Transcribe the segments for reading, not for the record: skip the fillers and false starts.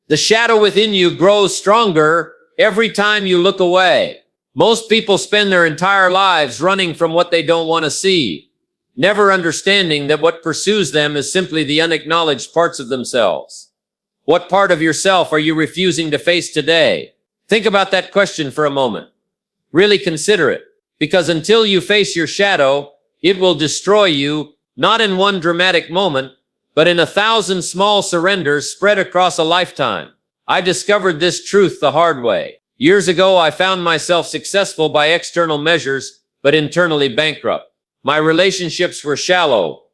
The shadow within you grows stronger every time you look away. Most people spend their entire lives running from what they don't want to see, never understanding that what pursues them is simply the unacknowledged parts of themselves. What part of yourself are you refusing to face today? Think about that question for a moment. Really consider it, because until you face your shadow, it will destroy you, not in one dramatic moment, but in 1,000 small surrenders spread across a lifetime. I discovered this truth the hard way. Years ago, I found myself successful by external measures, but internally bankrupt. My relationships were shallow,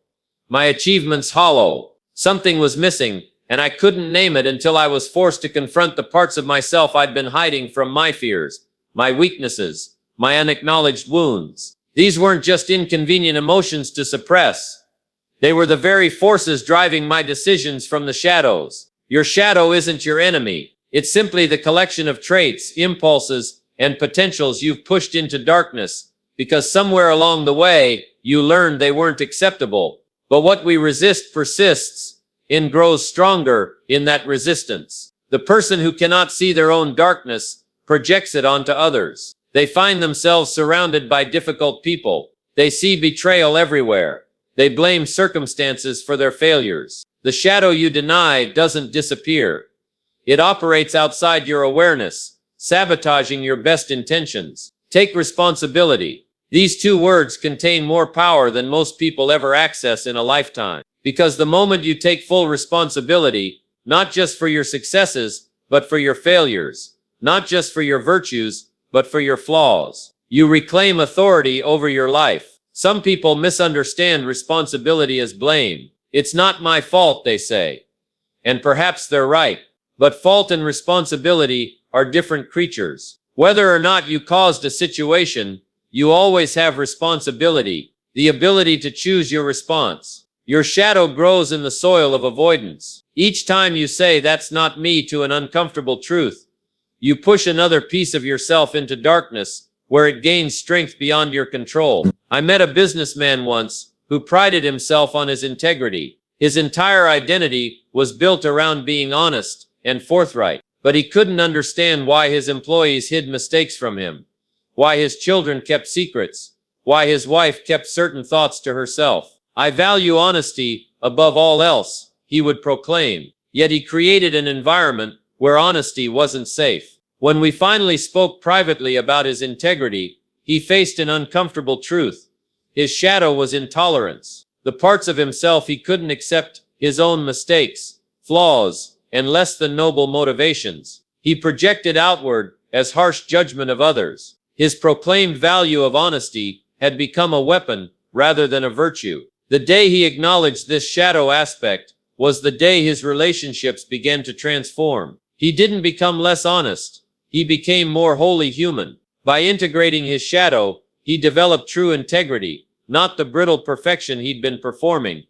my achievements hollow. Something was missing, and I couldn't name it until I was forced to confront the parts of myself I'd been hiding from: my fears, my weaknesses, my unacknowledged wounds. These weren't just inconvenient emotions to suppress. They were the very forces driving my decisions from the shadows. Your shadow isn't your enemy. It's simply the collection of traits, impulses, and potentials you've pushed into darkness, because somewhere along the way, you learned they weren't acceptable. But what we resist persists and grows stronger in that resistance. The person who cannot see their own darkness projects it onto others. They find themselves surrounded by difficult people. They see betrayal everywhere. They blame circumstances for their failures. The shadow you deny doesn't disappear. It operates outside your awareness, sabotaging your best intentions. Take responsibility. These two words contain more power than most people ever access in a lifetime. Because the moment you take full responsibility, not just for your successes, but for your failures, not just for your virtues, but for your flaws, you reclaim authority over your life. Some people misunderstand responsibility as blame. It's not my fault, they say. And perhaps they're right. But fault and responsibility are different creatures. Whether or not you caused a situation, you always have responsibility, the ability to choose your response. Your shadow grows in the soil of avoidance. Each time you say, "That's not me," to an uncomfortable truth, you push another piece of yourself into darkness, where it gains strength beyond your control. I met a businessman once who prided himself on his integrity. His entire identity was built around being honest and forthright. But he couldn't understand why his employees hid mistakes from him, why his children kept secrets, why his wife kept certain thoughts to herself. "I value honesty above all else," he would proclaim. Yet he created an environment where honesty wasn't safe. When we finally spoke privately about his integrity, he faced an uncomfortable truth. His shadow was intolerance. The parts of himself he couldn't accept, his own mistakes, flaws, and less than noble motivations, he projected outward as harsh judgment of others. His proclaimed value of honesty had become a weapon rather than a virtue. The day he acknowledged this shadow aspect was the day his relationships began to transform. He didn't become less honest. He became more wholly human. By integrating his shadow, he developed true integrity, not the brittle perfection he'd been performing,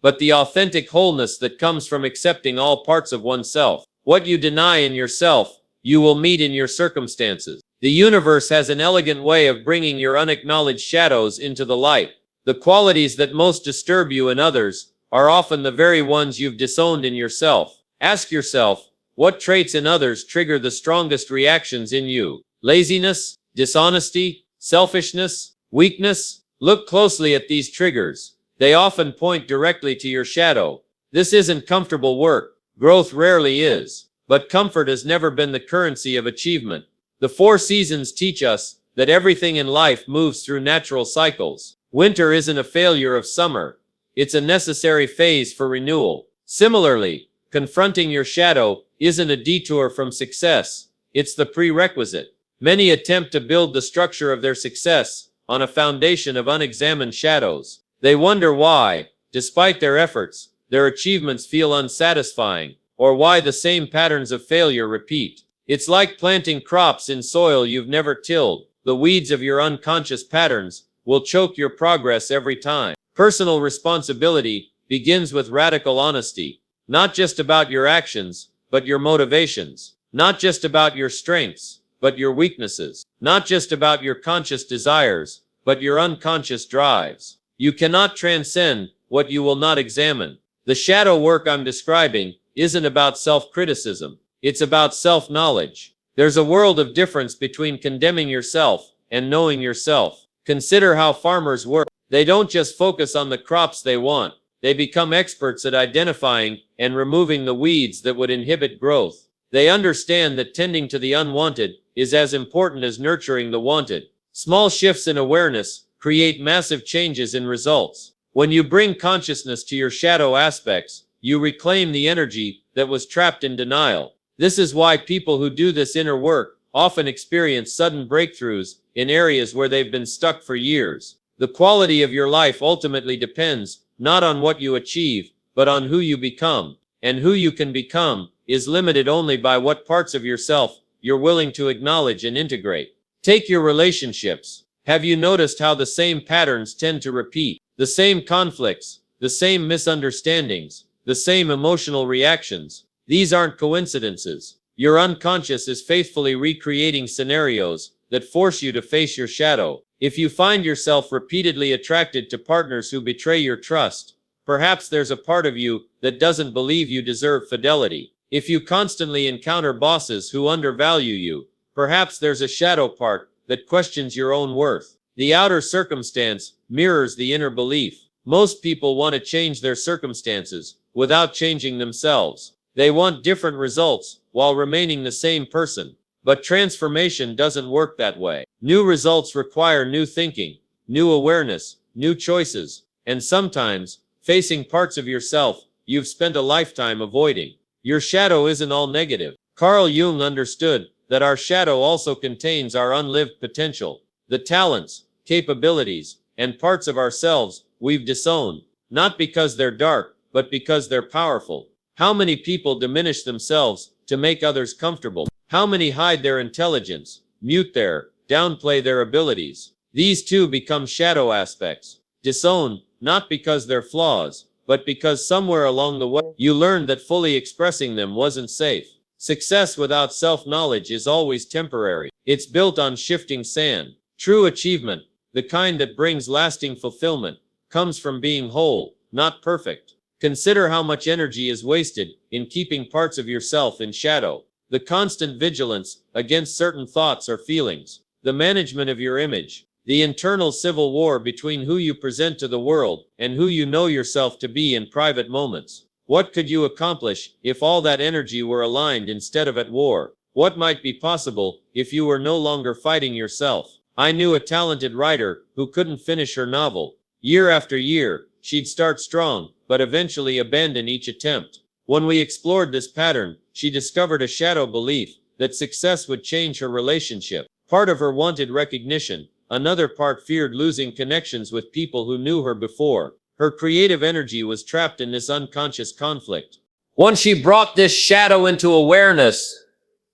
but the authentic wholeness that comes from accepting all parts of oneself. What you deny in yourself, you will meet in your circumstances. The universe has an elegant way of bringing your unacknowledged shadows into the light. The qualities that most disturb you in others are often the very ones you've disowned in yourself. Ask yourself, what traits in others trigger the strongest reactions in you? Laziness, dishonesty, selfishness, weakness? Look closely at these triggers. They often point directly to your shadow. This isn't comfortable work. Growth rarely is. But comfort has never been the currency of achievement. The 4 seasons teach us that everything in life moves through natural cycles. Winter isn't a failure of summer. It's a necessary phase for renewal. Similarly, confronting your shadow isn't a detour from success. It's the prerequisite. Many attempt to build the structure of their success on a foundation of unexamined shadows. They wonder why, despite their efforts, their achievements feel unsatisfying, or why the same patterns of failure repeat. It's like planting crops in soil you've never tilled. The weeds of your unconscious patterns will choke your progress every time. Personal responsibility begins with radical honesty, not just about your actions, but your motivations, not just about your strengths, but your weaknesses, not just about your conscious desires, but your unconscious drives. You cannot transcend what you will not examine. The shadow work I'm describing isn't about self-criticism. It's about self-knowledge. There's a world of difference between condemning yourself and knowing yourself. Consider how farmers work. They don't just focus on the crops they want. They become experts at identifying and removing the weeds that would inhibit growth. They understand that tending to the unwanted is as important as nurturing the wanted. Small shifts in awareness create massive changes in results. When you bring consciousness to your shadow aspects, you reclaim the energy that was trapped in denial. This is why people who do this inner work often experience sudden breakthroughs in areas where they've been stuck for years. The quality of your life ultimately depends not on what you achieve, but on who you become. And who you can become is limited only by what parts of yourself you're willing to acknowledge and integrate. Take your relationships. Have you noticed how the same patterns tend to repeat? The same conflicts, the same misunderstandings, the same emotional reactions. These aren't coincidences. Your unconscious is faithfully recreating scenarios that force you to face your shadow. If you find yourself repeatedly attracted to partners who betray your trust, perhaps there's a part of you that doesn't believe you deserve fidelity. If you constantly encounter bosses who undervalue you, perhaps there's a shadow part that questions your own worth. The outer circumstance mirrors the inner belief. Most people want to change their circumstances without changing themselves. They want different results while remaining the same person. But transformation doesn't work that way. New results require new thinking, new awareness, new choices, and sometimes facing parts of yourself you've spent a lifetime avoiding. Your shadow isn't all negative. Carl Jung understood that our shadow also contains our unlived potential, the talents, capabilities, and parts of ourselves we've disowned, not because they're dark, but because they're powerful. How many people diminish themselves to make others comfortable? How many hide their intelligence, downplay their abilities? These too become shadow aspects. Disown, not because they're flaws, but because somewhere along the way you learned that fully expressing them wasn't safe. Success without self-knowledge is always temporary. It's built on shifting sand. True achievement, the kind that brings lasting fulfillment, comes from being whole, not perfect. Consider how much energy is wasted in keeping parts of yourself in shadow. The constant vigilance against certain thoughts or feelings, the management of your image, the internal civil war between who you present to the world and who you know yourself to be in private moments. What could you accomplish if all that energy were aligned instead of at war? What might be possible if you were no longer fighting yourself? I knew a talented writer who couldn't finish her novel. Year after year, she'd start strong, but eventually abandon each attempt. When we explored this pattern, she discovered a shadow belief that success would change her relationship. Part of her wanted recognition, another part feared losing connections with people who knew her before. Her creative energy was trapped in this unconscious conflict. Once she brought this shadow into awareness,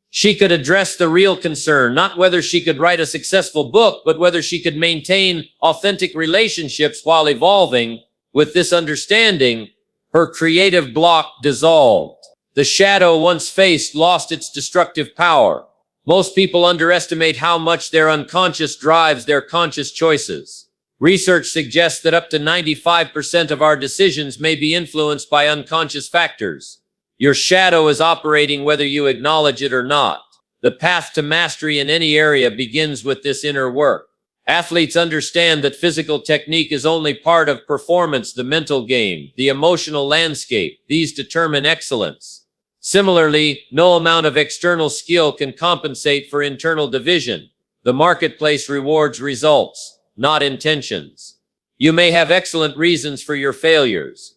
she could address the real concern, not whether she could write a successful book, but whether she could maintain authentic relationships while evolving. With this understanding, her creative block dissolved. The shadow once faced lost its destructive power. Most people underestimate how much their unconscious drives their conscious choices. Research suggests that up to 95% of our decisions may be influenced by unconscious factors. Your shadow is operating whether you acknowledge it or not. The path to mastery in any area begins with this inner work. Athletes understand that physical technique is only part of performance, the mental game, the emotional landscape. These determine excellence. Similarly, no amount of external skill can compensate for internal division. The marketplace rewards results, not intentions. You may have excellent reasons for your failures,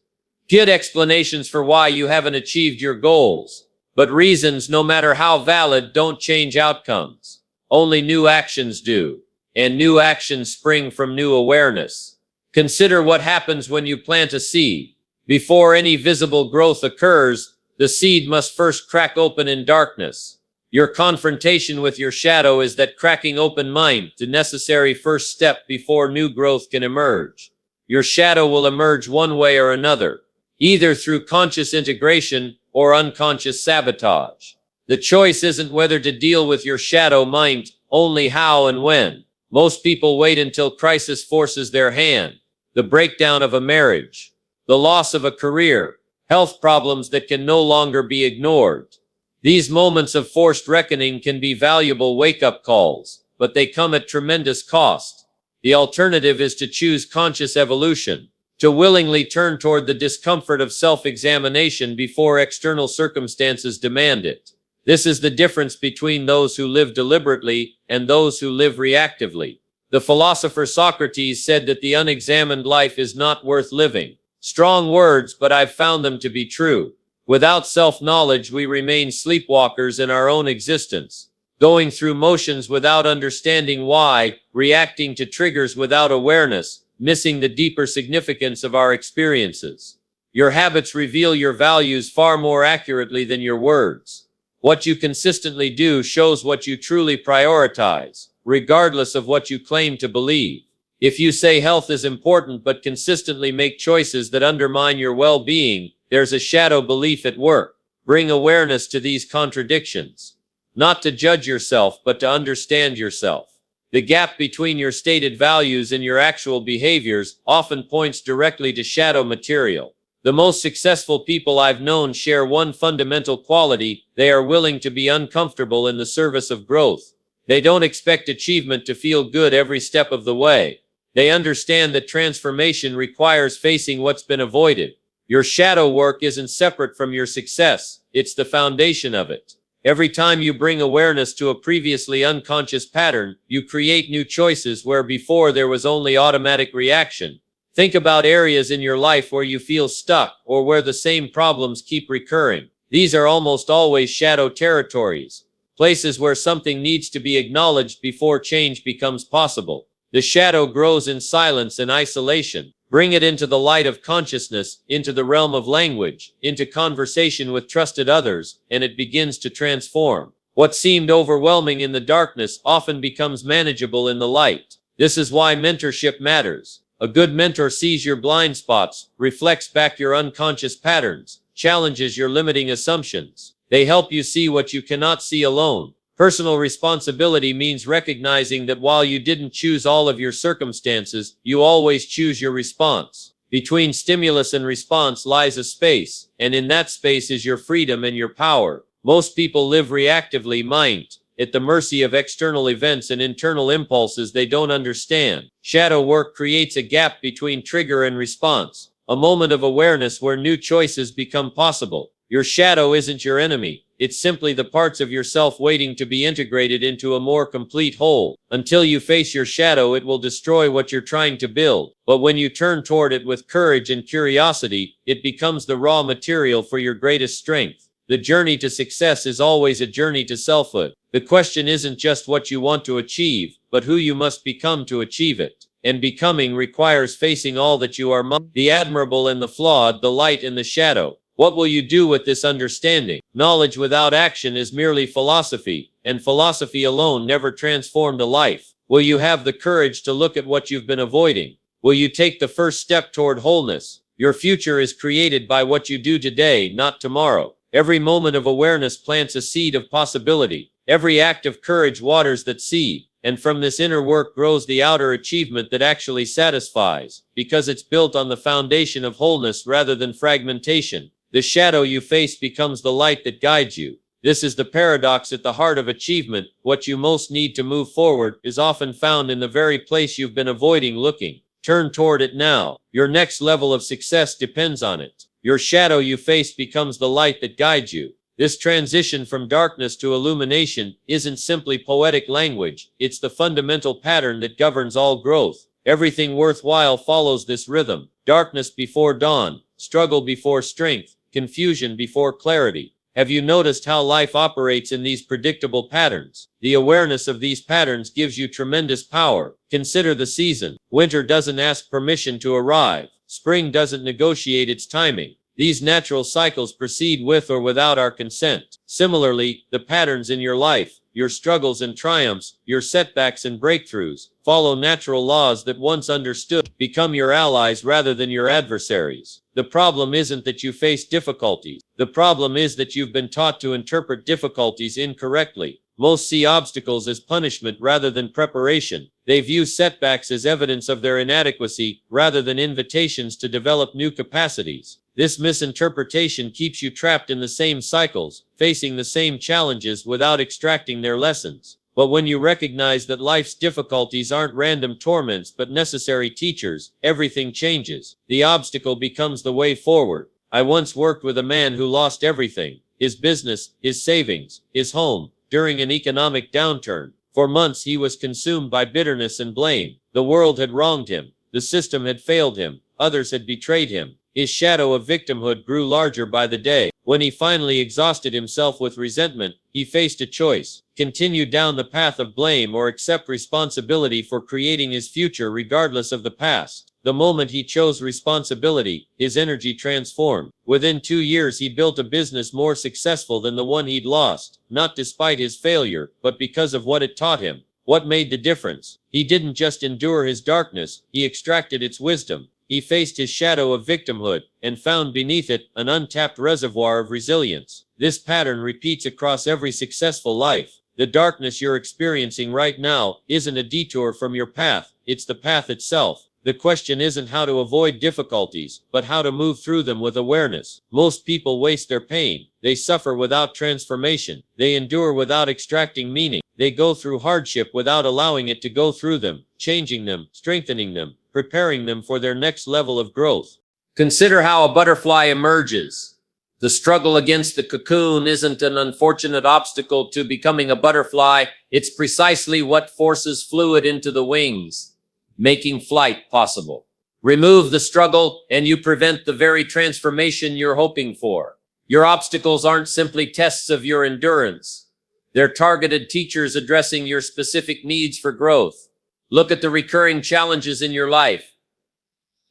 good explanations for why you haven't achieved your goals, but reasons, no matter how valid, don't change outcomes. Only new actions do. And new actions spring from new awareness. Consider what happens when you plant a seed. Before any visible growth occurs, the seed must first crack open in darkness. Your confrontation with your shadow is that cracking open mind, the necessary first step before new growth can emerge. Your shadow will emerge one way or another, either through conscious integration or unconscious sabotage. The choice isn't whether to deal with your shadow mind, only how and when. Most people wait until crisis forces their hand. The breakdown of a marriage, the loss of a career, health problems that can no longer be ignored. These moments of forced reckoning can be valuable wake-up calls, but they come at tremendous cost. The alternative is to choose conscious evolution, to willingly turn toward the discomfort of self-examination before external circumstances demand it. This is the difference between those who live deliberately and those who live reactively. The philosopher Socrates said that the unexamined life is not worth living. Strong words, but I've found them to be true. Without self-knowledge, we remain sleepwalkers in our own existence, going through motions without understanding why, reacting to triggers without awareness, missing the deeper significance of our experiences. Your habits reveal your values far more accurately than your words. What you consistently do shows what you truly prioritize, regardless of what you claim to believe. If you say health is important but consistently make choices that undermine your well-being, there's a shadow belief at work. Bring awareness to these contradictions. Not to judge yourself, but to understand yourself. The gap between your stated values and your actual behaviors often points directly to shadow material. The most successful people I've known share one fundamental quality: they are willing to be uncomfortable in the service of growth. They don't expect achievement to feel good every step of the way. They understand that transformation requires facing what's been avoided. Your shadow work isn't separate from your success, it's the foundation of it. Every time you bring awareness to a previously unconscious pattern, you create new choices where before there was only automatic reaction. Think about areas in your life where you feel stuck or where the same problems keep recurring. These are almost always shadow territories, places where something needs to be acknowledged before change becomes possible. The shadow grows in silence and isolation. Bring it into the light of consciousness, into the realm of language, into conversation with trusted others, and it begins to transform. What seemed overwhelming in the darkness often becomes manageable in the light. This is why mentorship matters. A good mentor sees your blind spots, reflects back your unconscious patterns, challenges your limiting assumptions. They help you see what you cannot see alone. Personal responsibility means recognizing that while you didn't choose all of your circumstances, you always choose your response. Between stimulus and response lies a space, and in that space is your freedom and your power. Most people live reactively, at the mercy of external events and internal impulses they don't understand. Shadow work creates a gap between trigger and response, a moment of awareness where new choices become possible. Your shadow isn't your enemy. It's simply the parts of yourself waiting to be integrated into a more complete whole. Until you face your shadow, it will destroy what you're trying to build. But when you turn toward it with courage and curiosity, it becomes the raw material for your greatest strength. The journey to success is always a journey to selfhood. The question isn't just what you want to achieve, but who you must become to achieve it. And becoming requires facing all that you are, the admirable and the flawed, the light and the shadow. What will you do with this understanding? Knowledge without action is merely philosophy, and philosophy alone never transformed a life. Will you have the courage to look at what you've been avoiding? Will you take the first step toward wholeness? Your future is created by what you do today, not tomorrow. Every moment of awareness plants a seed of possibility. Every act of courage waters that seed. And from this inner work grows the outer achievement that actually satisfies, because it's built on the foundation of wholeness rather than fragmentation. The shadow you face becomes the light that guides you. This is the paradox at the heart of achievement. What you most need to move forward is often found in the very place you've been avoiding looking. Turn toward it now. Your next level of success depends on it. Your shadow you face becomes the light that guides you. This transition from darkness to illumination isn't simply poetic language. It's the fundamental pattern that governs all growth. Everything worthwhile follows this rhythm. Darkness before dawn, struggle before strength, confusion before clarity. Have you noticed how life operates in these predictable patterns? The awareness of these patterns gives you tremendous power. Consider the season. Winter doesn't ask permission to arrive. Spring doesn't negotiate its timing. These natural cycles proceed with or without our consent. Similarly, the patterns in your life, your struggles and triumphs, your setbacks and breakthroughs, follow natural laws that once understood. Become your allies rather than your adversaries. The problem isn't that you face difficulties. The problem is that you've been taught to interpret difficulties incorrectly. Most see obstacles as punishment rather than preparation. They view setbacks as evidence of their inadequacy rather than invitations to develop new capacities. This misinterpretation keeps you trapped in the same cycles, facing the same challenges without extracting their lessons. But when you recognize that life's difficulties aren't random torments but necessary teachers, everything changes. The obstacle becomes the way forward. I once worked with a man who lost everything: his business, his savings, his home, during an economic downturn. For months he was consumed by bitterness and blame. The world had wronged him. The system had failed him. Others had betrayed him. His shadow of victimhood grew larger by the day. When he finally exhausted himself with resentment, he faced a choice: continue down the path of blame or accept responsibility for creating his future regardless of the past. The moment he chose responsibility, his energy transformed. Within 2 years he built a business more successful than the one he'd lost, not despite his failure, but because of what it taught him. What made the difference? He didn't just endure his darkness, he extracted its wisdom. He faced his shadow of victimhood, and found beneath it an untapped reservoir of resilience. This pattern repeats across every successful life. The darkness you're experiencing right now isn't a detour from your path, it's the path itself. The question isn't how to avoid difficulties, but how to move through them with awareness. Most people waste their pain. They suffer without transformation. They endure without extracting meaning. They go through hardship without allowing it to go through them, changing them, strengthening them, preparing them for their next level of growth. Consider how a butterfly emerges. The struggle against the cocoon isn't an unfortunate obstacle to becoming a butterfly. It's precisely what forces fluid into the wings, making flight possible. Remove the struggle, and you prevent the very transformation you're hoping for. Your obstacles aren't simply tests of your endurance. They're targeted teachers addressing your specific needs for growth. Look at the recurring challenges in your life.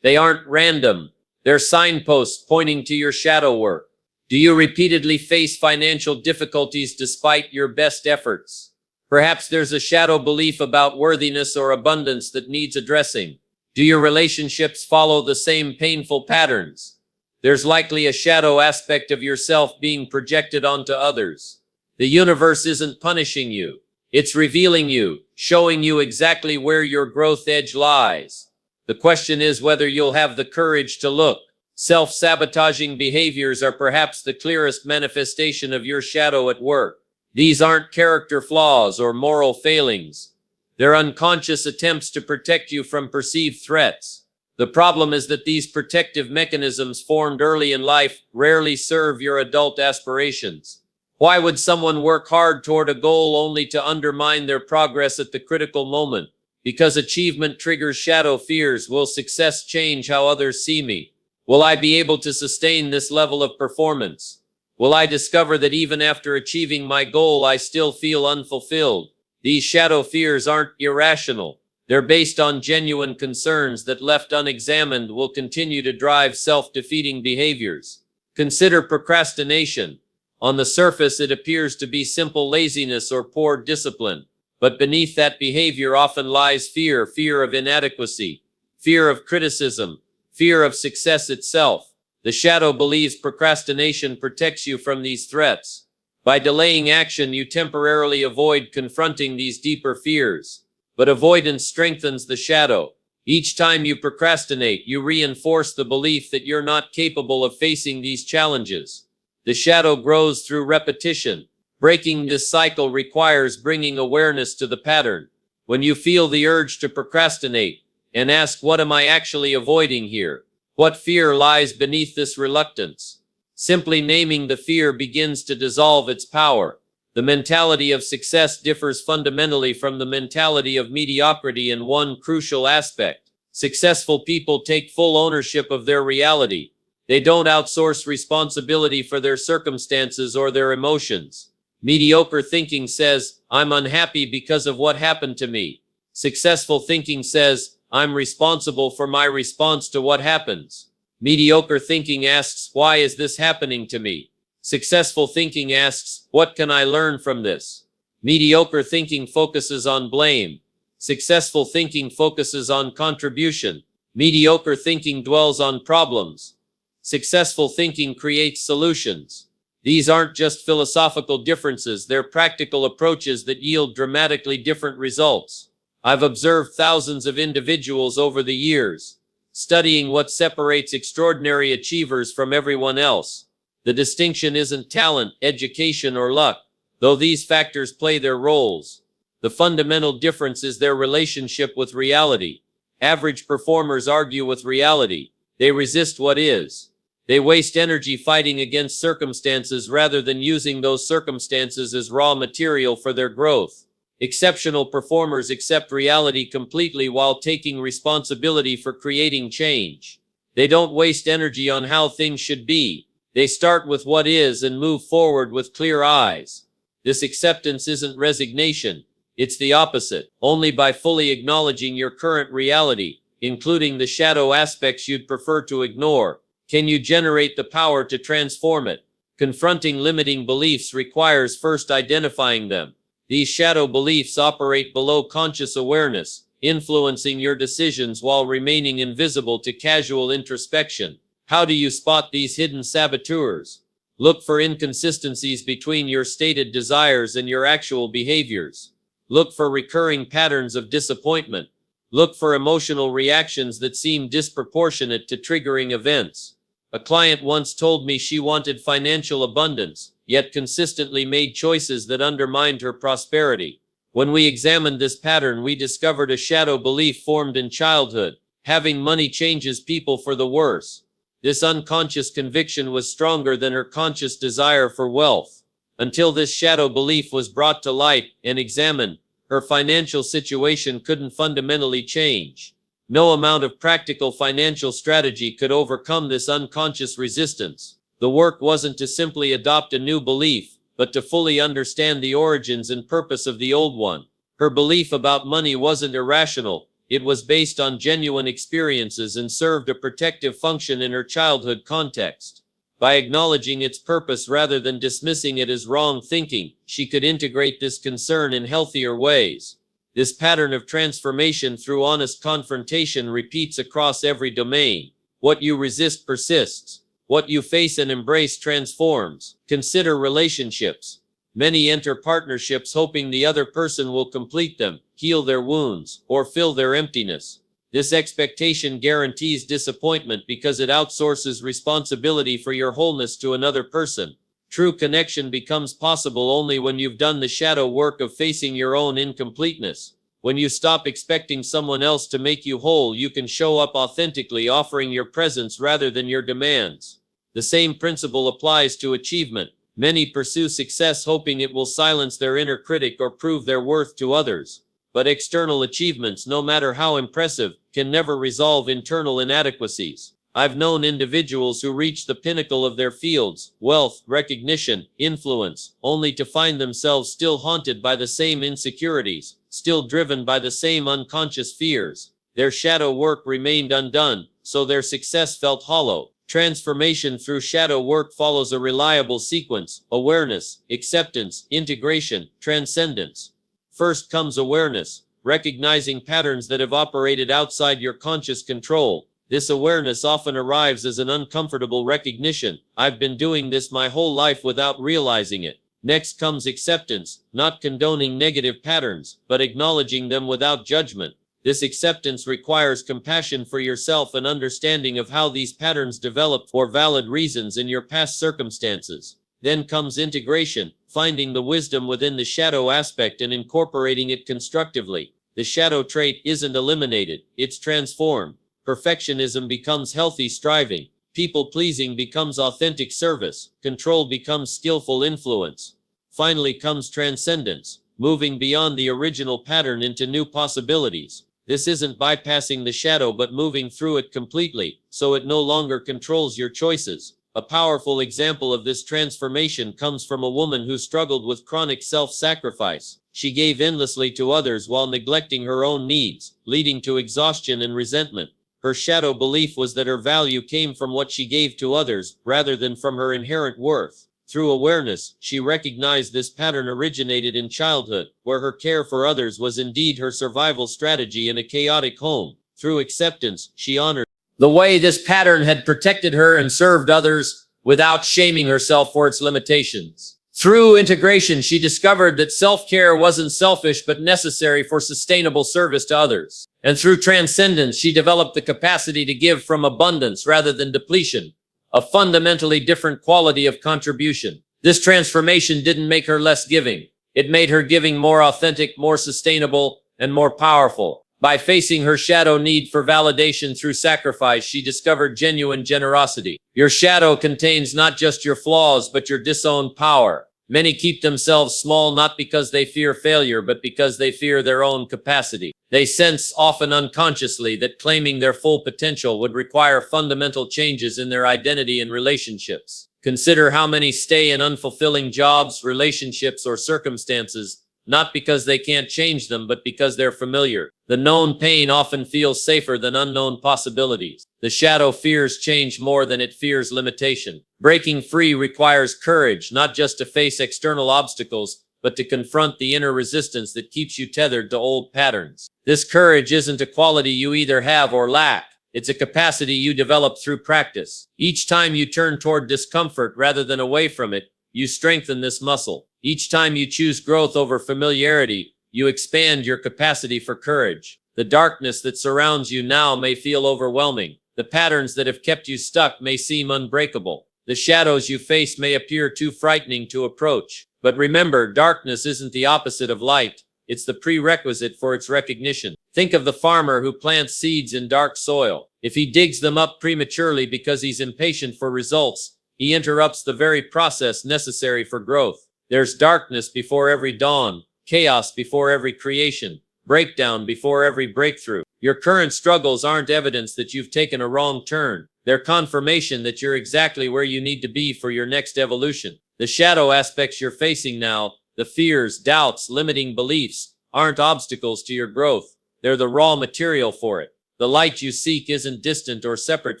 They aren't random. They're signposts pointing to your shadow work. Do you repeatedly face financial difficulties despite your best efforts? Perhaps there's a shadow belief about worthiness or abundance that needs addressing. Do your relationships follow the same painful patterns? There's likely a shadow aspect of yourself being projected onto others. The universe isn't punishing you. It's revealing you, showing you exactly where your growth edge lies. The question is whether you'll have the courage to look. Self-sabotaging behaviors are perhaps the clearest manifestation of your shadow at work. These aren't character flaws or moral failings. They're unconscious attempts to protect you from perceived threats. The problem is that these protective mechanisms formed early in life rarely serve your adult aspirations. Why would someone work hard toward a goal only to undermine their progress at the critical moment? Because achievement triggers shadow fears. Will success change how others see me? Will I be able to sustain this level of performance? Will I discover that even after achieving my goal, I still feel unfulfilled? These shadow fears aren't irrational. They're based on genuine concerns that, left unexamined, will continue to drive self-defeating behaviors. Consider procrastination. On the surface, it appears to be simple laziness or poor discipline. But beneath that behavior often lies fear of inadequacy, fear of criticism, fear of success itself. The shadow believes procrastination protects you from these threats. By delaying action, you temporarily avoid confronting these deeper fears. But avoidance strengthens the shadow. Each time you procrastinate, you reinforce the belief that you're not capable of facing these challenges. The shadow grows through repetition. Breaking this cycle requires bringing awareness to the pattern. When you feel the urge to procrastinate, and ask, what am I actually avoiding here? What fear lies beneath this reluctance? Simply naming the fear begins to dissolve its power. The mentality of success differs fundamentally from the mentality of mediocrity in one crucial aspect. Successful people take full ownership of their reality. They don't outsource responsibility for their circumstances or their emotions. Mediocre thinking says, I'm unhappy because of what happened to me. Successful thinking says, I'm responsible for my response to what happens. Mediocre thinking asks, why is this happening to me? Successful thinking asks, what can I learn from this? Mediocre thinking focuses on blame. Successful thinking focuses on contribution. Mediocre thinking dwells on problems. Successful thinking creates solutions. These aren't just philosophical differences, they're practical approaches that yield dramatically different results. I've observed thousands of individuals over the years. studying what separates extraordinary achievers from everyone else. The distinction isn't talent, education, or luck, though these factors play their roles. The fundamental difference is their relationship with reality. Average performers argue with reality. They resist what is. They waste energy fighting against circumstances rather than using those circumstances as raw material for their growth. Exceptional performers accept reality completely while taking responsibility for creating change. They don't waste energy on how things should be. They start with what is and move forward with clear eyes. This acceptance isn't resignation. It's the opposite. Only by fully acknowledging your current reality, including the shadow aspects you'd prefer to ignore, can you generate the power to transform it. Confronting limiting beliefs requires first identifying them. These shadow beliefs operate below conscious awareness, influencing your decisions while remaining invisible to casual introspection. How do you spot these hidden saboteurs? Look for inconsistencies between your stated desires and your actual behaviors. Look for recurring patterns of disappointment. Look for emotional reactions that seem disproportionate to triggering events. A client once told me she wanted financial abundance, yet consistently made choices that undermined her prosperity. When we examined this pattern, we discovered a shadow belief formed in childhood. Having money changes people for the worse. This unconscious conviction was stronger than her conscious desire for wealth. Until this shadow belief was brought to light and examined, her financial situation couldn't fundamentally change. No amount of practical financial strategy could overcome this unconscious resistance. The work wasn't to simply adopt a new belief, but to fully understand the origins and purpose of the old one. Her belief about money wasn't irrational. It was based on genuine experiences and served a protective function in her childhood context. By acknowledging its purpose rather than dismissing it as wrong thinking, she could integrate this concern in healthier ways. This pattern of transformation through honest confrontation repeats across every domain. What you resist persists. What you face and embrace transforms. Consider relationships. Many enter partnerships hoping the other person will complete them, heal their wounds, or fill their emptiness. This expectation guarantees disappointment because it outsources responsibility for your wholeness to another person. True connection becomes possible only when you've done the shadow work of facing your own incompleteness. When you stop expecting someone else to make you whole, you can show up authentically, offering your presence rather than your demands. The same principle applies to achievement. Many pursue success hoping it will silence their inner critic or prove their worth to others. But external achievements, no matter how impressive, can never resolve internal inadequacies. I've known individuals who reach the pinnacle of their fields, wealth, recognition, influence, only to find themselves still haunted by the same insecurities, still driven by the same unconscious fears. Their shadow work remained undone, so their success felt hollow. Transformation through shadow work follows a reliable sequence: awareness, acceptance, integration, transcendence. First comes awareness, recognizing patterns that have operated outside your conscious control. This awareness often arrives as an uncomfortable recognition. I've been doing this my whole life without realizing it. Next comes acceptance, not condoning negative patterns, but acknowledging them without judgment. This acceptance requires compassion for yourself and understanding of how these patterns developed for valid reasons in your past circumstances. Then comes integration, finding the wisdom within the shadow aspect and incorporating it constructively. The shadow trait isn't eliminated, it's transformed. Perfectionism becomes healthy striving. People-pleasing becomes authentic service. Control becomes skillful influence. Finally comes transcendence, moving beyond the original pattern into new possibilities. This isn't bypassing the shadow but moving through it completely, so it no longer controls your choices. A powerful example of this transformation comes from a woman who struggled with chronic self-sacrifice. She gave endlessly to others while neglecting her own needs, leading to exhaustion and resentment. Her shadow belief was that her value came from what she gave to others, rather than from her inherent worth. Through awareness, she recognized this pattern originated in childhood, where her care for others was indeed her survival strategy in a chaotic home. Through acceptance, she honored the way this pattern had protected her and served others, without shaming herself for its limitations. Through integration, she discovered that self-care wasn't selfish but necessary for sustainable service to others. And through transcendence, she developed the capacity to give from abundance rather than depletion, a fundamentally different quality of contribution. This transformation didn't make her less giving. It made her giving more authentic, more sustainable, and more powerful. By facing her shadow need for validation through sacrifice, she discovered genuine generosity. Your shadow contains not just your flaws, but your disowned power. Many keep themselves small not because they fear failure, but because they fear their own capacity. They sense, often unconsciously, that claiming their full potential would require fundamental changes in their identity and relationships. Consider how many stay in unfulfilling jobs, relationships, or circumstances, not because they can't change them, but because they're familiar. The known pain often feels safer than unknown possibilities. The shadow fears change more than it fears limitation. Breaking free requires courage, not just to face external obstacles, but to confront the inner resistance that keeps you tethered to old patterns. This courage isn't a quality you either have or lack. It's a capacity you develop through practice. Each time you turn toward discomfort rather than away from it, you strengthen this muscle. Each time you choose growth over familiarity, you expand your capacity for courage. The darkness that surrounds you now may feel overwhelming. The patterns that have kept you stuck may seem unbreakable. The shadows you face may appear too frightening to approach. But remember, darkness isn't the opposite of light. It's the prerequisite for its recognition. Think of the farmer who plants seeds in dark soil. If he digs them up prematurely because he's impatient for results, he interrupts the very process necessary for growth. There's darkness before every dawn, chaos before every creation, breakdown before every breakthrough. Your current struggles aren't evidence that you've taken a wrong turn. They're confirmation that you're exactly where you need to be for your next evolution. The shadow aspects you're facing now, the fears, doubts, limiting beliefs, aren't obstacles to your growth. They're the raw material for it. The light you seek isn't distant or separate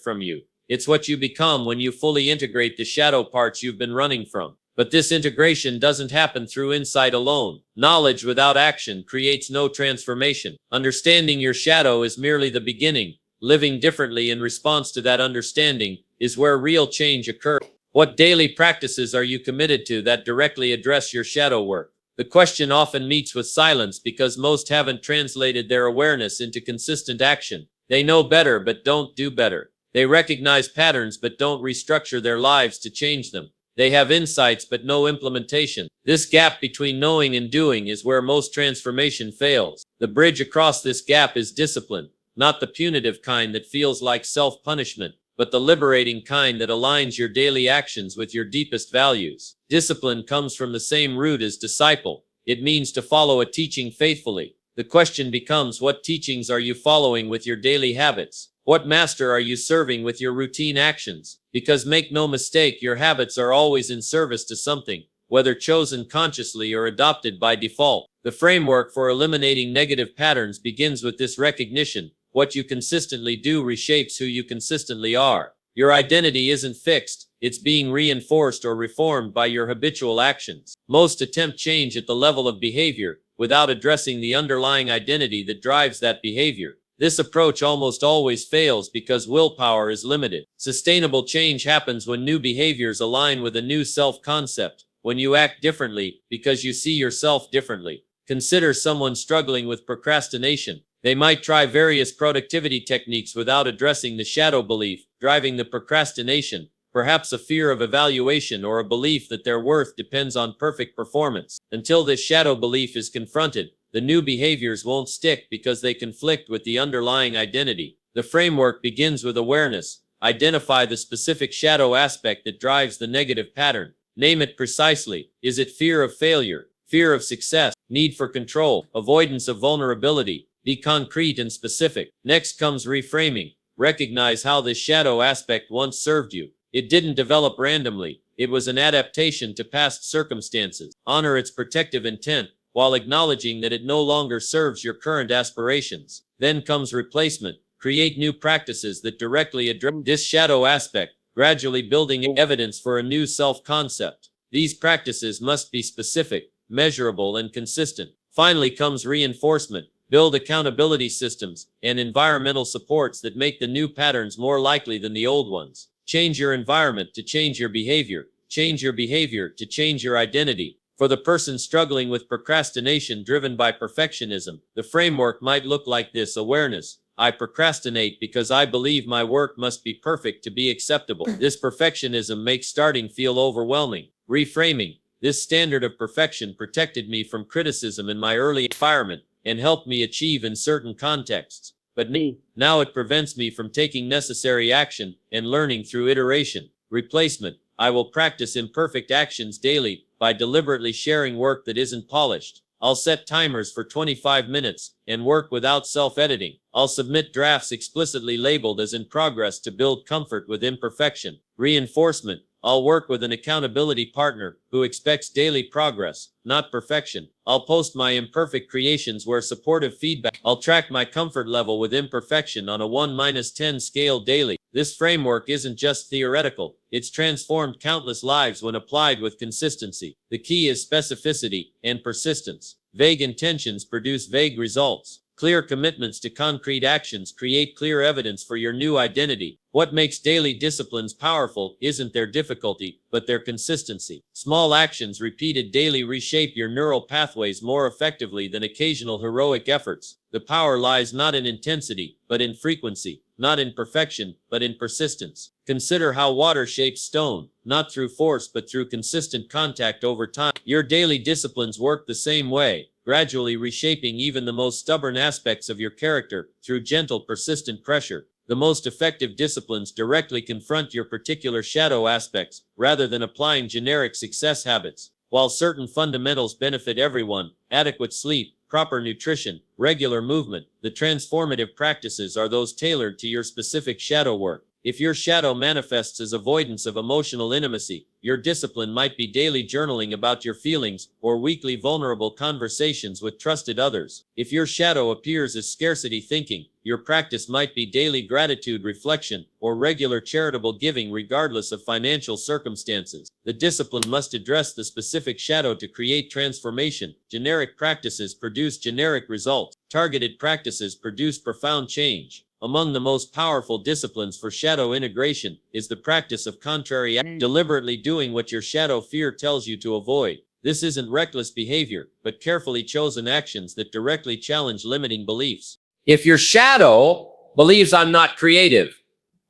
from you. It's what you become when you fully integrate the shadow parts you've been running from. But this integration doesn't happen through insight alone. Knowledge without action creates no transformation. Understanding your shadow is merely the beginning. Living differently in response to that understanding is where real change occurs. What daily practices are you committed to that directly address your shadow work? The question often meets with silence because most haven't translated their awareness into consistent action. They know better but don't do better. They recognize patterns but don't restructure their lives to change them. They have insights but no implementation. This gap between knowing and doing is where most transformation fails. The bridge across this gap is discipline, not the punitive kind that feels like self-punishment, but the liberating kind that aligns your daily actions with your deepest values. Discipline comes from the same root as disciple. It means to follow a teaching faithfully. The question becomes, what teachings are you following with your daily habits? What master are you serving with your routine actions? Because make no mistake, your habits are always in service to something, whether chosen consciously or adopted by default. The framework for eliminating negative patterns begins with this recognition. What you consistently do reshapes who you consistently are. Your identity isn't fixed. It's being reinforced or reformed by your habitual actions. Most attempt change at the level of behavior without addressing the underlying identity that drives that behavior. This approach almost always fails because willpower is limited. Sustainable change happens when new behaviors align with a new self-concept, when you act differently because you see yourself differently. Consider someone struggling with procrastination. They might try various productivity techniques without addressing the shadow belief driving the procrastination, perhaps a fear of evaluation or a belief that their worth depends on perfect performance. Until this shadow belief is confronted, the new behaviors won't stick because they conflict with the underlying identity. The framework begins with awareness. Identify the specific shadow aspect that drives the negative pattern. Name it precisely. Is it fear of failure, fear of success, need for control, avoidance of vulnerability? Be concrete and specific. Next comes reframing. Recognize how this shadow aspect once served you. It didn't develop randomly. It was an adaptation to past circumstances. Honor its protective intent, while acknowledging that it no longer serves your current aspirations. Then comes replacement. Create new practices that directly address this shadow aspect, gradually building evidence for a new self-concept. These practices must be specific, measurable, and consistent. Finally comes reinforcement. Build accountability systems and environmental supports that make the new patterns more likely than the old ones. Change your environment to change your behavior. change your behavior, to change your identity. For the person struggling with procrastination driven by perfectionism, the framework might look like this: awareness. I procrastinate because I believe my work must be perfect to be acceptable. This perfectionism makes starting feel overwhelming. Reframing. This standard of perfection protected me from criticism in my early environment and helped me achieve in certain contexts. But now it prevents me from taking necessary action and learning through iteration. Replacement. I will practice imperfect actions daily by deliberately sharing work that isn't polished. I'll set timers for 25 minutes and work without self-editing. I'll submit drafts explicitly labeled as in progress to build comfort with imperfection. Reinforcement. I'll work with an accountability partner who expects daily progress, not perfection. I'll post my imperfect creations where supportive feedback. I'll track my comfort level with imperfection on a 1-10 scale daily. This framework isn't just theoretical. It's transformed countless lives when applied with consistency. The key is specificity and persistence. Vague intentions produce vague results. Clear commitments to concrete actions create clear evidence for your new identity. What makes daily disciplines powerful isn't their difficulty, but their consistency. Small actions repeated daily reshape your neural pathways more effectively than occasional heroic efforts. The power lies not in intensity, but in frequency, not in perfection, but in persistence. Consider how water shapes stone, not through force, but through consistent contact over time. Your daily disciplines work the same way, gradually reshaping even the most stubborn aspects of your character through gentle, persistent pressure. The most effective disciplines directly confront your particular shadow aspects, rather than applying generic success habits. While certain fundamentals benefit everyone, adequate sleep, proper nutrition, regular movement, the transformative practices are those tailored to your specific shadow work. If your shadow manifests as avoidance of emotional intimacy, your discipline might be daily journaling about your feelings or weekly vulnerable conversations with trusted others. If your shadow appears as scarcity thinking, your practice might be daily gratitude reflection or regular charitable giving regardless of financial circumstances. The discipline must address the specific shadow to create transformation. Generic practices produce generic results. Targeted practices produce profound change. Among the most powerful disciplines for shadow integration is the practice of contrary action, deliberately doing what your shadow fear tells you to avoid. This isn't reckless behavior, but carefully chosen actions that directly challenge limiting beliefs. If your shadow believes I'm not creative,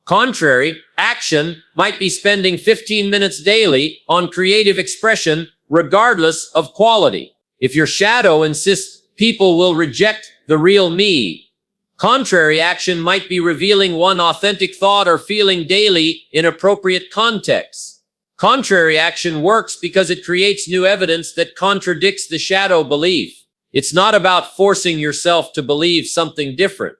contrary action might be spending 15 minutes daily on creative expression, regardless of quality. If your shadow insists people will reject the real me, contrary action might be revealing one authentic thought or feeling daily in appropriate contexts. Contrary action works because it creates new evidence that contradicts the shadow belief. It's not about forcing yourself to believe something different.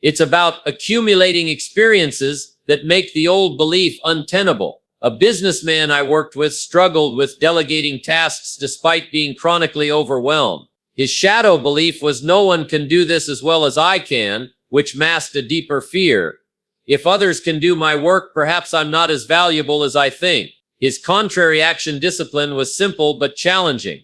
It's about accumulating experiences that make the old belief untenable. A businessman I worked with struggled with delegating tasks despite being chronically overwhelmed. His shadow belief was no one can do this as well as I can, which masked a deeper fear. If others can do my work, perhaps I'm not as valuable as I think. His contrary action discipline was simple but challenging.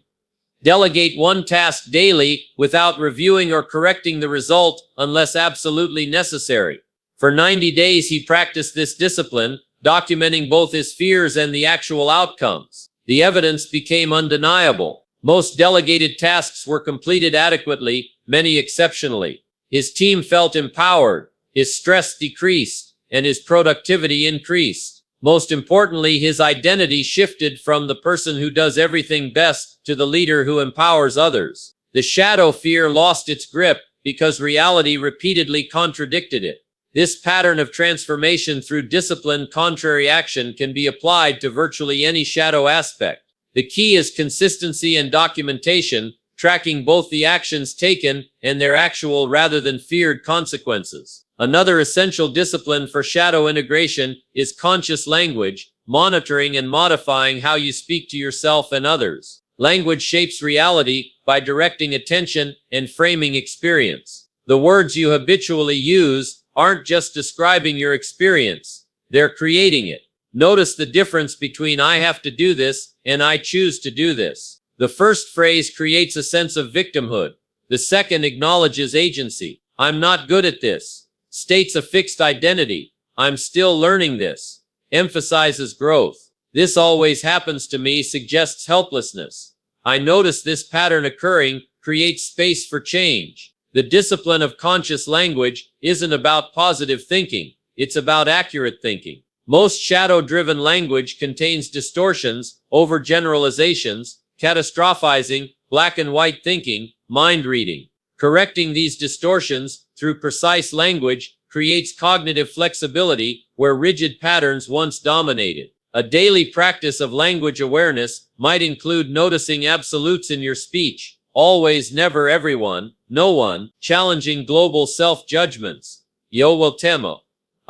Delegate one task daily without reviewing or correcting the result unless absolutely necessary. For 90 days he practiced this discipline, documenting both his fears and the actual outcomes. The evidence became undeniable. Most delegated tasks were completed adequately, many exceptionally. His team felt empowered, his stress decreased, and his productivity increased. Most importantly, his identity shifted from the person who does everything best to the leader who empowers others. The shadow fear lost its grip because reality repeatedly contradicted it. This pattern of transformation through disciplined contrary action can be applied to virtually any shadow aspect. The key is consistency and documentation, tracking both the actions taken and their actual rather than feared consequences. Another essential discipline for shadow integration is conscious language, monitoring and modifying how you speak to yourself and others. Language shapes reality by directing attention and framing experience. The words you habitually use aren't just describing your experience, they're creating it. Notice the difference between I have to do this and I choose to do this. The first phrase creates a sense of victimhood. The second acknowledges agency. I'm not good at this. States a fixed identity. I'm still learning this. Emphasizes growth. This always happens to me suggests helplessness. I notice this pattern occurring creates space for change. The discipline of conscious language isn't about positive thinking. It's about accurate thinking. Most shadow-driven language contains distortions, overgeneralizations, catastrophizing, black and white thinking, mind reading. Correcting these distortions through precise language creates cognitive flexibility where rigid patterns once dominated. A daily practice of language awareness might include noticing absolutes in your speech, always, never, everyone, no one, challenging global self-judgments. Yo will temo.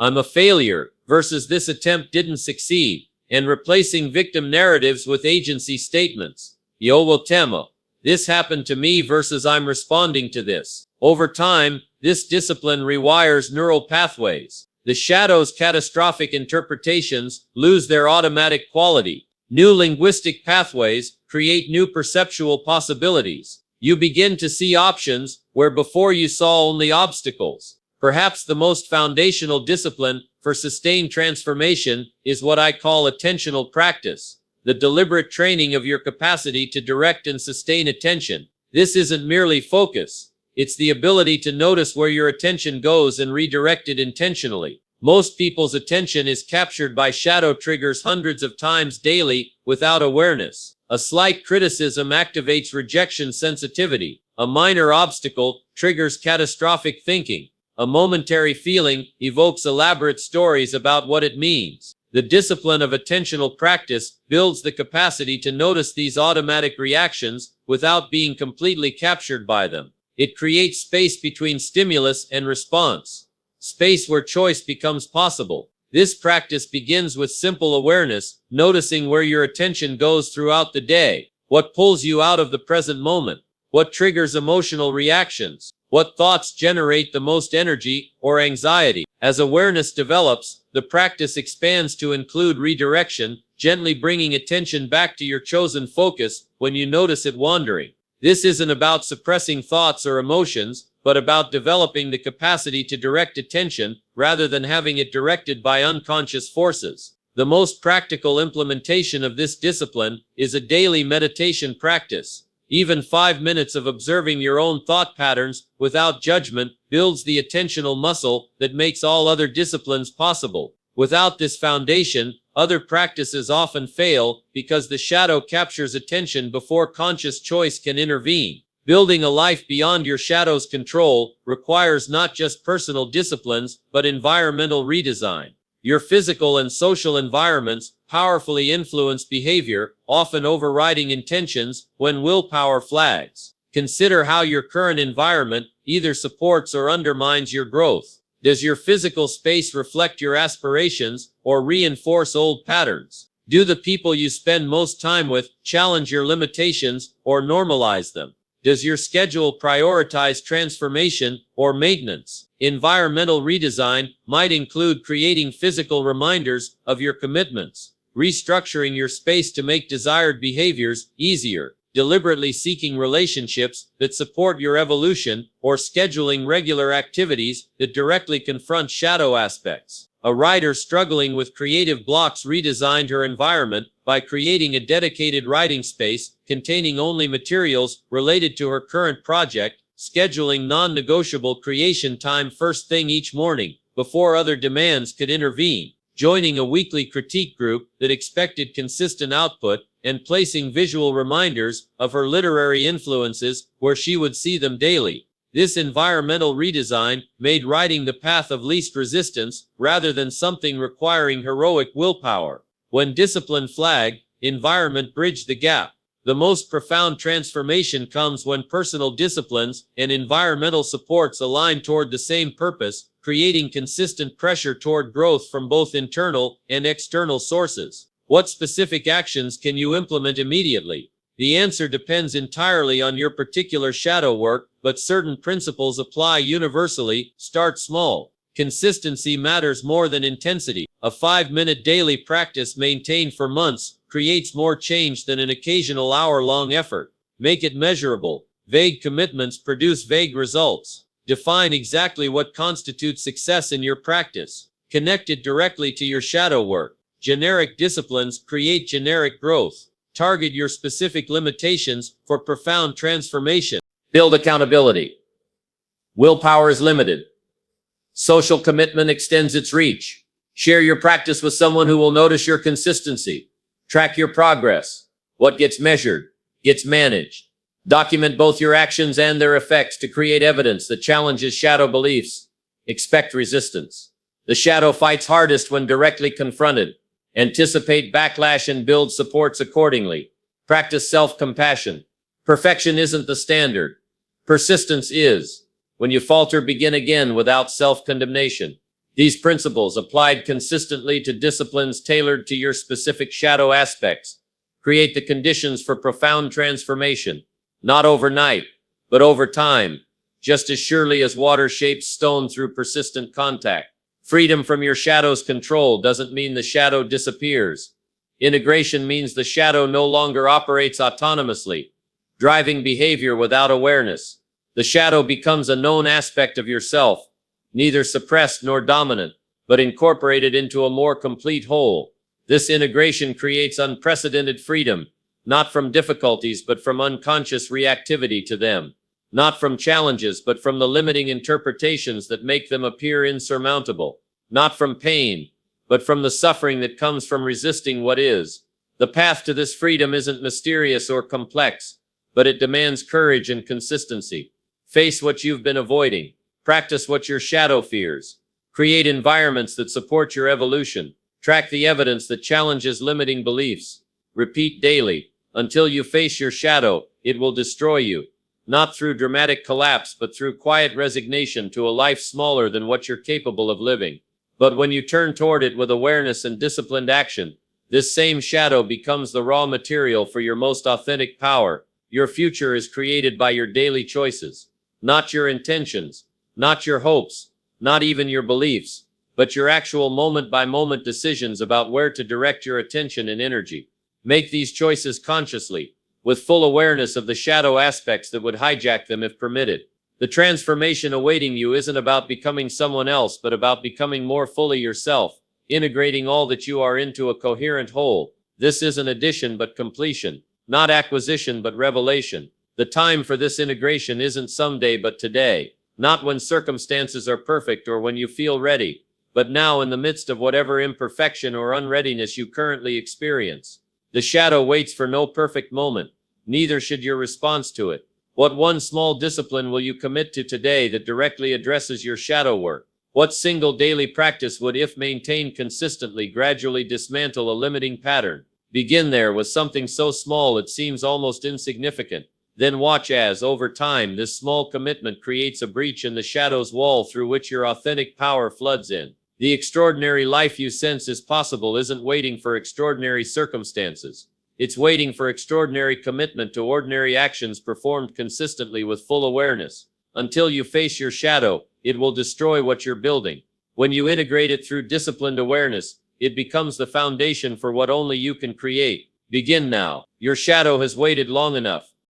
I'm a failure versus this attempt didn't succeed, and replacing victim narratives with agency statements. Yo will temo. This happened to me versus I'm responding to this. Over time, this discipline rewires neural pathways. The shadow's catastrophic interpretations lose their automatic quality. New linguistic pathways create new perceptual possibilities. You begin to see options where before you saw only obstacles. Perhaps the most foundational discipline for sustained transformation is what I call attentional practice, the deliberate training of your capacity to direct and sustain attention. This isn't merely focus. It's the ability to notice where your attention goes and redirect it intentionally. Most people's attention is captured by shadow triggers hundreds of times daily without awareness. A slight criticism activates rejection sensitivity. A minor obstacle triggers catastrophic thinking. A momentary feeling evokes elaborate stories about what it means. The discipline of attentional practice builds the capacity to notice these automatic reactions without being completely captured by them. It creates space between stimulus and response, space where choice becomes possible. This practice begins with simple awareness, noticing where your attention goes throughout the day, what pulls you out of the present moment, what triggers emotional reactions, what thoughts generate the most energy or anxiety. As awareness develops, the practice expands to include redirection, gently bringing attention back to your chosen focus when you notice it wandering. This isn't about suppressing thoughts or emotions, but about developing the capacity to direct attention rather than having it directed by unconscious forces. The most practical implementation of this discipline is a daily meditation practice. Even 5 minutes of observing your own thought patterns without judgment builds the attentional muscle that makes all other disciplines possible. Without this foundation, other practices often fail because the shadow captures attention before conscious choice can intervene. Building a life beyond your shadow's control requires not just personal disciplines, but environmental redesign. Your physical and social environments powerfully influence behavior, often overriding intentions when willpower flags. Consider how your current environment either supports or undermines your growth. Does your physical space reflect your aspirations or reinforce old patterns? Do the people you spend most time with challenge your limitations or normalize them? Does your schedule prioritize transformation or maintenance? Environmental redesign might include creating physical reminders of your commitments, restructuring your space to make desired behaviors easier, deliberately seeking relationships that support your evolution, or scheduling regular activities that directly confront shadow aspects. A writer struggling with creative blocks redesigned her environment by creating a dedicated writing space containing only materials related to her current project, scheduling non-negotiable creation time first thing each morning before other demands could intervene, joining a weekly critique group that expected consistent output, and placing visual reminders of her literary influences where she would see them daily. This environmental redesign made writing the path of least resistance rather than something requiring heroic willpower. When discipline flagged, environment bridged the gap. The most profound transformation comes when personal disciplines and environmental supports align toward the same purpose, creating consistent pressure toward growth from both internal and external sources. What specific actions can you implement immediately? The answer depends entirely on your particular shadow work, but certain principles apply universally. Start small. Consistency matters more than intensity. A 5-minute daily practice maintained for months creates more change than an occasional hour-long effort. Make it measurable. Vague commitments produce vague results. Define exactly what constitutes success in your practice. Connect it directly to your shadow work. Generic disciplines create generic growth. Target your specific limitations for profound transformation. Build accountability. Willpower is limited. Social commitment extends its reach. Share your practice with someone who will notice your consistency. Track your progress. What gets measured gets managed. Document both your actions and their effects to create evidence that challenges shadow beliefs. Expect resistance. The shadow fights hardest when directly confronted. Anticipate backlash and build supports accordingly. Practice self-compassion. Perfection isn't the standard. Persistence is. When you falter, begin again without self-condemnation. These principles, applied consistently to disciplines tailored to your specific shadow aspects, create the conditions for profound transformation. Not overnight, but over time, just as surely as water shapes stone through persistent contact. Freedom from your shadow's control doesn't mean the shadow disappears. Integration means the shadow no longer operates autonomously, driving behavior without awareness. The shadow becomes a known aspect of yourself, neither suppressed nor dominant, but incorporated into a more complete whole. This integration creates unprecedented freedom, not from difficulties but from unconscious reactivity to them. Not from challenges but from the limiting interpretations that make them appear insurmountable. Not from pain, but from the suffering that comes from resisting what is. The path to this freedom isn't mysterious or complex, but it demands courage and consistency. Face what you've been avoiding. Practice what your shadow fears. Create environments that support your evolution. Track the evidence that challenges limiting beliefs. Repeat daily. Until you face your shadow, it will destroy you. Not through dramatic collapse, but through quiet resignation to a life smaller than what you're capable of living. But when you turn toward it with awareness and disciplined action, this same shadow becomes the raw material for your most authentic power. Your future is created by your daily choices. Not your intentions, not your hopes, not even your beliefs, but your actual moment-by-moment decisions about where to direct your attention and energy. Make these choices consciously, with full awareness of the shadow aspects that would hijack them if permitted. The transformation awaiting you isn't about becoming someone else, but about becoming more fully yourself, integrating all that you are into a coherent whole. This isn't addition but completion, not acquisition but revelation. The time for this integration isn't someday but today, not when circumstances are perfect or when you feel ready, but now in the midst of whatever imperfection or unreadiness you currently experience. The shadow waits for no perfect moment, neither should your response to it. What one small discipline will you commit to today that directly addresses your shadow work? What single daily practice would, if maintained consistently, gradually dismantle a limiting pattern? Begin there with something so small it seems almost insignificant. Then watch as, over time, this small commitment creates a breach in the shadow's wall through which your authentic power floods in. The extraordinary life you sense is possible isn't waiting for extraordinary circumstances. It's waiting for extraordinary commitment to ordinary actions performed consistently with full awareness. Until you face your shadow, it will destroy what you're building. When you integrate it through disciplined awareness, it becomes the foundation for what only you can create. Begin now. Your shadow has waited long enough.